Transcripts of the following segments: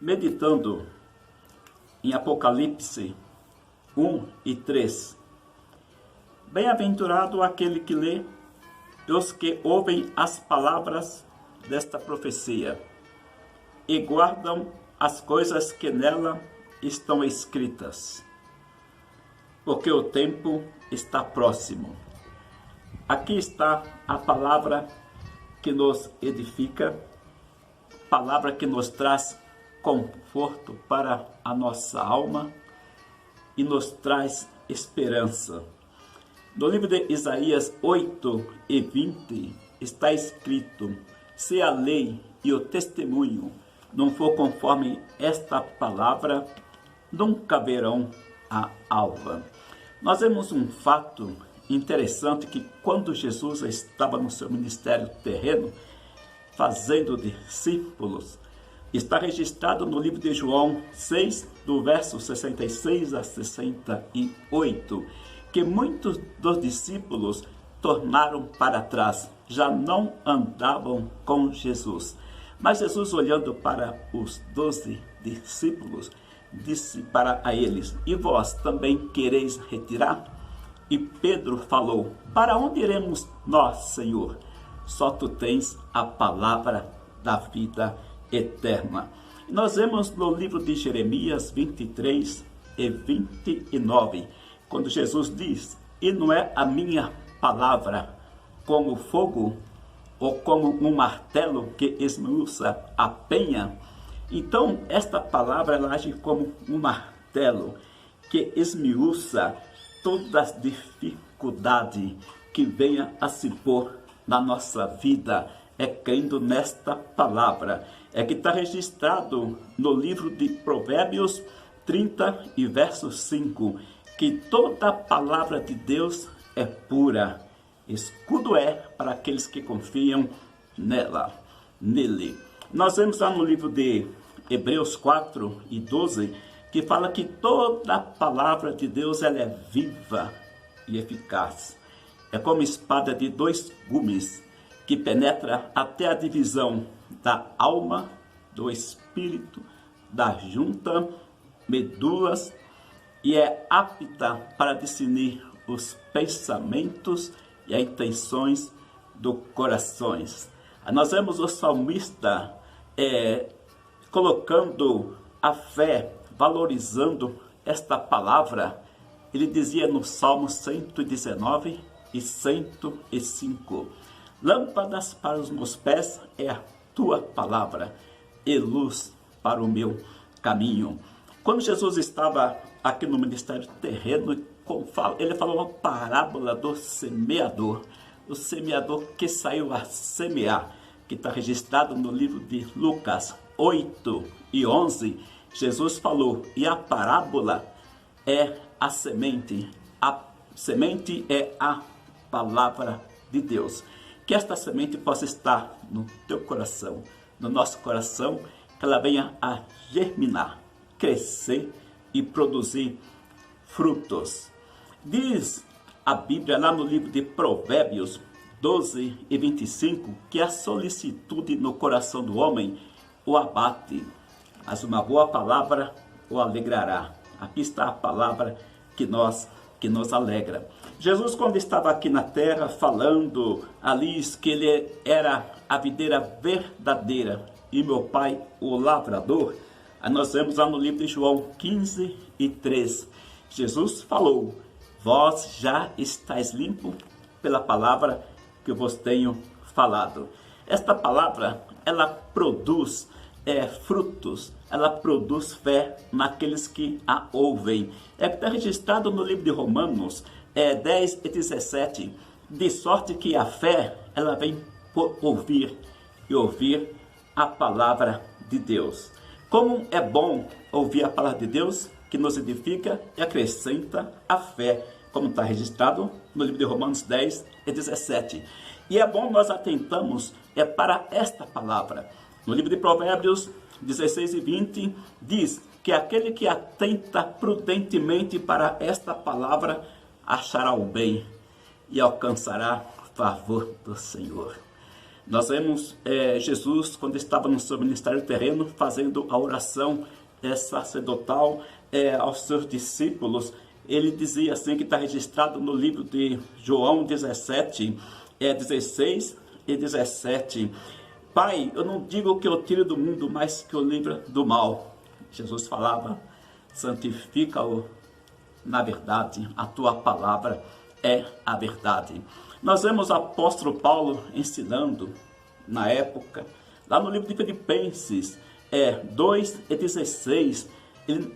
meditando em Apocalipse 1 e 3. Bem-aventurado aquele que lê e os que ouvem as palavras desta profecia e guardam as coisas que nela estão escritas, porque o tempo está próximo. Aqui está a palavra que nos edifica, palavra que nos traz conforto para a nossa alma e nos traz esperança. No livro de Isaías 8 e 20 está escrito: se a lei e o testemunho não for conforme esta palavra, nunca verão a alva. Nós vemos um fato interessante que quando Jesus estava no seu ministério terreno, fazendo discípulos, está registrado no livro de João 6, do verso 66 a 68, que muitos dos discípulos tornaram para trás, já não andavam com Jesus. Mas Jesus, olhando para os 12 discípulos, disse para eles: e vós também quereis retirar? E Pedro falou: para onde iremos nós, Senhor? Só tu tens a palavra da vida eterna. Nós vemos no livro de Jeremias 23 e 29, quando Jesus diz: e não é a minha palavra como fogo ou como um martelo que esmiuça a penha? Então esta palavra ela age como um martelo que esmiuça todas as dificuldades que venha a se pôr na nossa vida. É crendo nesta palavra. É que está registrado no livro de Provérbios 30 e verso 5, que toda palavra de Deus é pura, escudo é para aqueles que confiam nele. Nós vemos lá no livro de Hebreus 4 e 12, que fala que toda palavra de Deus ela é viva e eficaz. É como espada de dois gumes, que penetra até a divisão da alma, do espírito, da junta, medulas, e é apta para discernir os pensamentos e as intenções do coração. Nós vemos o salmista colocando a fé, valorizando esta palavra. Ele dizia no Salmo 119 e 105: lâmpadas para os meus pés é a tua palavra e luz para o meu caminho. Quando Jesus estava aqui no ministério terreno, ele falou uma parábola do semeador, o semeador que saiu a semear, que está registrado no livro de Lucas 8 e 11. Jesus falou, e a parábola é a semente é a palavra de Deus. Que esta semente possa estar no teu coração, no nosso coração, que ela venha a germinar, crescer e produzir frutos. Diz a Bíblia lá no livro de Provérbios 12 e 25, que a solicitude no coração do homem o abate, mas uma boa palavra o alegrará. Aqui está a palavra que nos alegra. Jesus, quando estava aqui na terra, falando ali que ele era a videira verdadeira e meu pai o lavrador, nós vemos lá no livro de João 15 e 3. Jesus falou: vós já estáis limpo pela palavra que vos tenho falado. Esta palavra, ela produz frutos, ela produz fé naqueles que a ouvem. Está registrado no livro de Romanos 10 e 17, de sorte que a fé, ela vem por ouvir, e ouvir a palavra de Deus. Como é bom ouvir a palavra de Deus, que nos edifica e acrescenta a fé, como está registrado no livro de Romanos 10 e 17. E é bom nós atentamos para esta palavra. No livro de Provérbios 16 e 20, diz que aquele que atenta prudentemente para esta palavra achará o bem e alcançará favor do Senhor. Nós vemos Jesus, quando estava no seu ministério terreno, fazendo a oração sacerdotal aos seus discípulos. Ele dizia assim, que está registrado no livro de João 17, 16 e 17. Pai, eu não digo que eu tire do mundo, mas que eu livre do mal. Jesus falava, santifica-o na verdade, a tua palavra é a verdade. Nós vemos o apóstolo Paulo ensinando na época, lá no livro de Filipenses 2:16,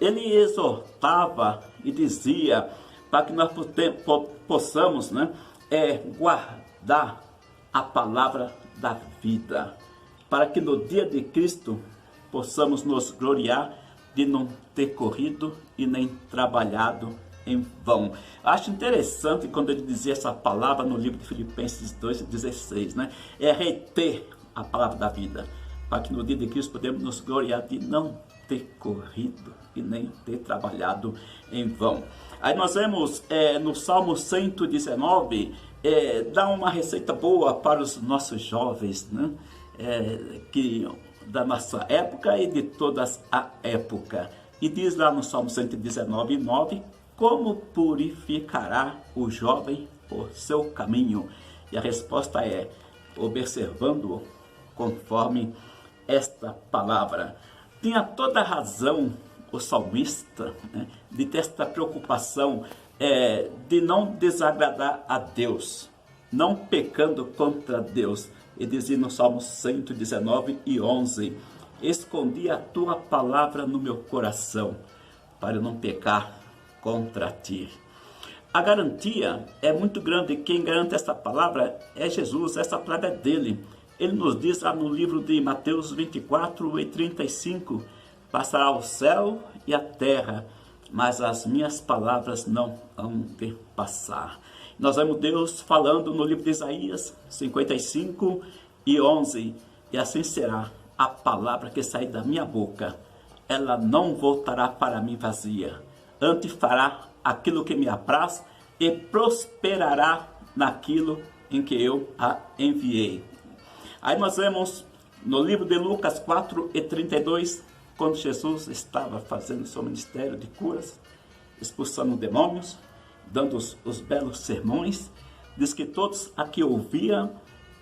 ele exortava e dizia para que nós possamos guardar a palavra da vida, para que no dia de Cristo possamos nos gloriar de não ter corrido e nem trabalhado em vão. Acho interessante quando ele dizia essa palavra no livro de Filipenses 2:16, né? Reter a palavra da vida, para que no dia de Cristo podemos nos gloriar de não ter corrido e nem ter trabalhado em vão. Aí nós vemos no Salmo 119, dá uma receita boa para os nossos jovens, né? Da nossa época e de todas a época. E diz lá no Salmo 119:9, como purificará o jovem por seu caminho? E a resposta é, observando-o conforme esta palavra. Tinha toda a razão o salmista, né, de ter esta preocupação de não desagradar a Deus, não pecando contra Deus. E dizia no Salmo 119:11, escondi a tua palavra no meu coração, para eu não pecar contra ti. A garantia é muito grande. Quem garante essa palavra é Jesus, essa palavra é dele. Ele nos diz lá no livro de Mateus 24:35, passará o céu e a terra, mas as minhas palavras não hão de passar. Nós vemos Deus falando no livro de Isaías 55:11, e assim será a palavra que sair da minha boca, ela não voltará para mim vazia, antes fará aquilo que me apraz e prosperará naquilo em que eu a enviei. Aí nós vemos no livro de Lucas 4:32, quando Jesus estava fazendo seu ministério de curas, expulsando demônios, dando os belos sermões, diz que todos a que ouviam,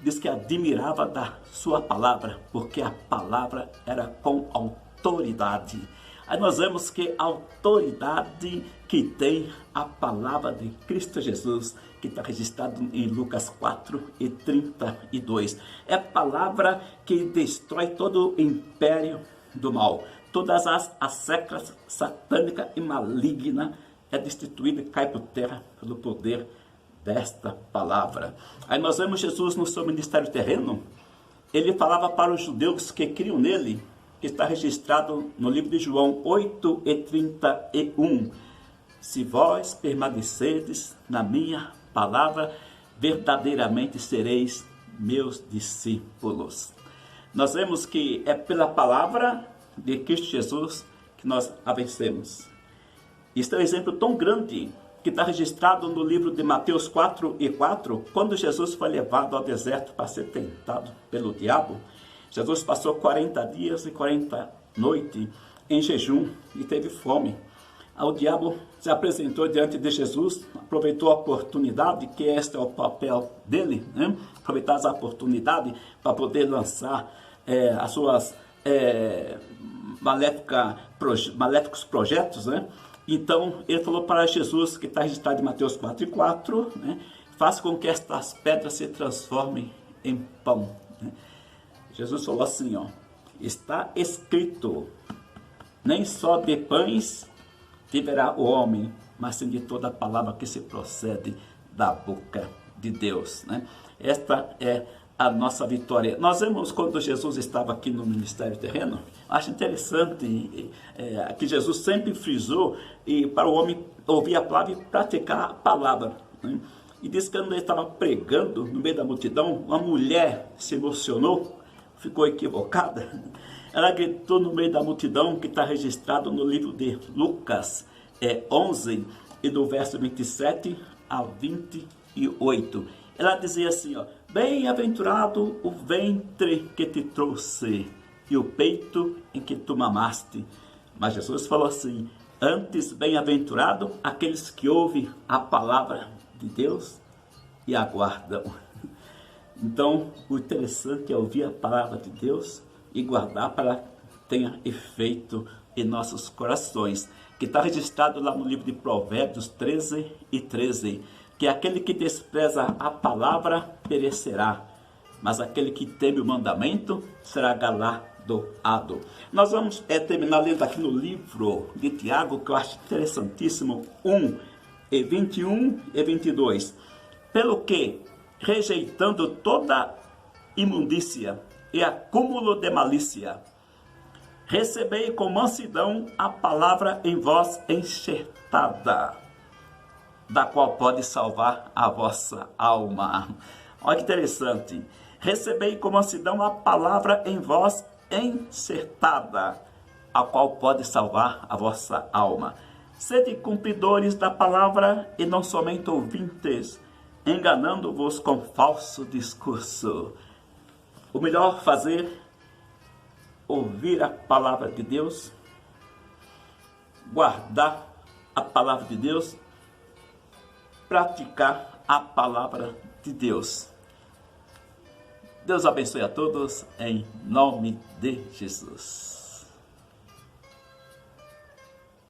diz que admirava da sua palavra, porque a palavra era com autoridade. Aí nós vemos que a autoridade que tem a palavra de Cristo Jesus, que está registrado em Lucas 4:32. É a palavra que destrói todo o império do mal. Todas as sectas satânicas e malignas é destituída e cai por terra pelo poder desta palavra. Aí nós vemos Jesus no seu ministério terreno. Ele falava para os judeus que criam nele, que está registrado no livro de João 8:31. Se vós permanecerdes na minha palavra, verdadeiramente sereis meus discípulos. Nós vemos que é pela palavra de Cristo Jesus que nós a vencemos. Isso é um exemplo tão grande que está registrado no livro de Mateus 4:4, quando Jesus foi levado ao deserto para ser tentado pelo diabo. Jesus passou 40 dias e 40 noites em jejum e teve fome. O diabo se apresentou diante de Jesus, aproveitou a oportunidade, que este é o papel dele, né? Aproveitar as oportunidades para poder lançar as suas maléficos projetos, né? Então ele falou para Jesus, que está registrado em Mateus 4:4, né? Faça com que estas pedras se transformem em pão, né? Jesus falou assim, está escrito, nem só de pães viverá o homem, mas sim de toda a palavra que se procede da boca de Deus, né? Esta é a nossa vitória. Nós vemos quando Jesus estava aqui no ministério terreno, acho interessante que Jesus sempre frisou para o homem ouvir a palavra e praticar a palavra, né? E diz que quando ele estava pregando no meio da multidão, uma mulher se emocionou, ficou equivocada. Ela gritou no meio da multidão, que está registrado no livro de Lucas 11, e do verso 27 a 28. Ela dizia assim, Bem-aventurado o ventre que te trouxe e o peito em que tu mamaste. Mas Jesus falou assim: antes bem-aventurado aqueles que ouvem a palavra de Deus e aguardam. Então, o interessante é ouvir a palavra de Deus e guardar para que tenha efeito em nossos corações, que está registrado lá no livro de Provérbios 13:13, que aquele que despreza a palavra perecerá, mas aquele que teme o mandamento será galardoado. Nós vamos terminar lendo aqui no livro de Tiago, que eu acho interessantíssimo, 1:21-22. Pelo que, rejeitando toda imundícia e acúmulo de malícia, recebei com mansidão a palavra em vós enxertada, da qual pode salvar a vossa alma. Olha que interessante. Recebei com mansidão a palavra em vós enxertada, a qual pode salvar a vossa alma. Sede cumpridores da palavra e não somente ouvintes, enganando-vos com falso discurso. O melhor fazer, ouvir a palavra de Deus, guardar a palavra de Deus, praticar a palavra de Deus. Deus abençoe a todos, em nome de Jesus.